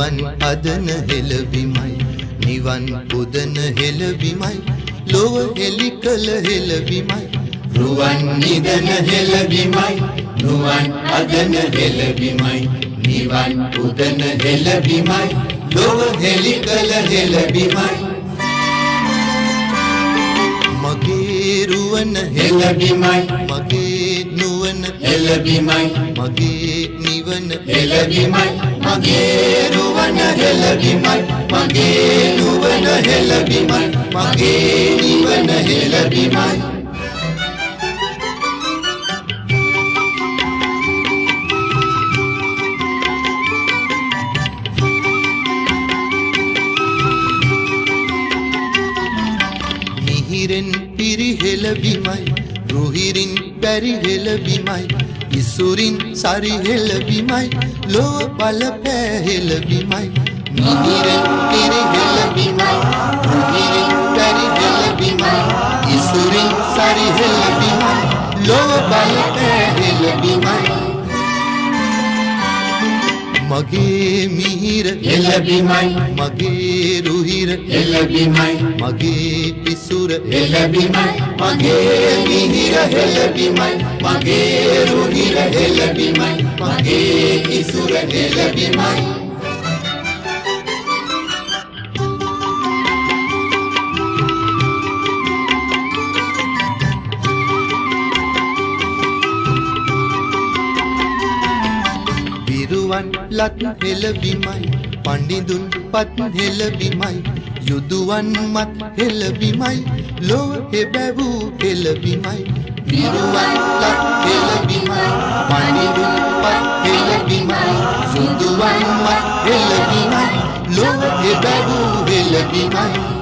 රුවන් අදන හෙළබිමයි නිවන් පුදන හෙළබිමයි ලොව හෙළි කළ හෙළබිමයි රුවන් නිදන හෙළබිමයි නුවන් අදන හෙළබිමයි නිවන් පුදන හෙළබිමයි ලොව හෙළි කළ හෙළබිමයි මගේ රුවන් හෙළබිමයි මගේ නුවණ හෙළබිමයි මගේ නිවන හෙළබිමයි මගේ රුවන් හෙළබිමයි මගේ නුවණ හෙළබිමයි මගේ නිවන හෙළබිමයි මිහිරෙන් පිරි හෙළබිමයි රුහිරින් බැරි හෙළබිමයි ඉසුරින් සරි හෙළබිමයි ලොව බල පෑ හෙළබිමයි මිහිරෙන් පිරි හෙළබිමයි රුහිරින් බැරි හෙළබිමයි ඉසුරින් සරි හෙළබිමයි ලොව බල පෑ හෙළබිමයි මගේ මිහිර හෙළබිමයි මගේ රුහිර හෙළබිමයි මගේ ඉසුර හෙළබිමයි මගේ මිහිර හෙළබිමයි මගේ රුහිර හෙළබිමයි මගේ ඉසුර හෙළබිමයි විරුවන් ලත් හෙළබිමයි පඬිඳුන් පත් හෙළබිමයි යුදුවන් මත් හෙළබිමයි ලොව හෙබැවූ හෙළබිමයි විරුවන් ලත් හෙළබිමයි පඬිඳුන් පත් හෙළබිමයි යුදුවන් මත් හෙළබිමයි ලොව හෙබැවූ හෙළබිමයි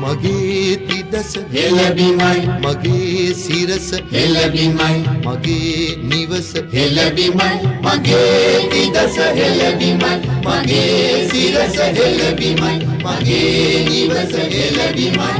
මගේ තිදස හෙළබිමයි මගේ සිරස හෙළබිමයි මගේ නිවස හෙළබිමයි මගේ තිදස හෙළබිමයි මගේ සිරස හෙළබිමයි මගේ නිවස හෙළබිමයි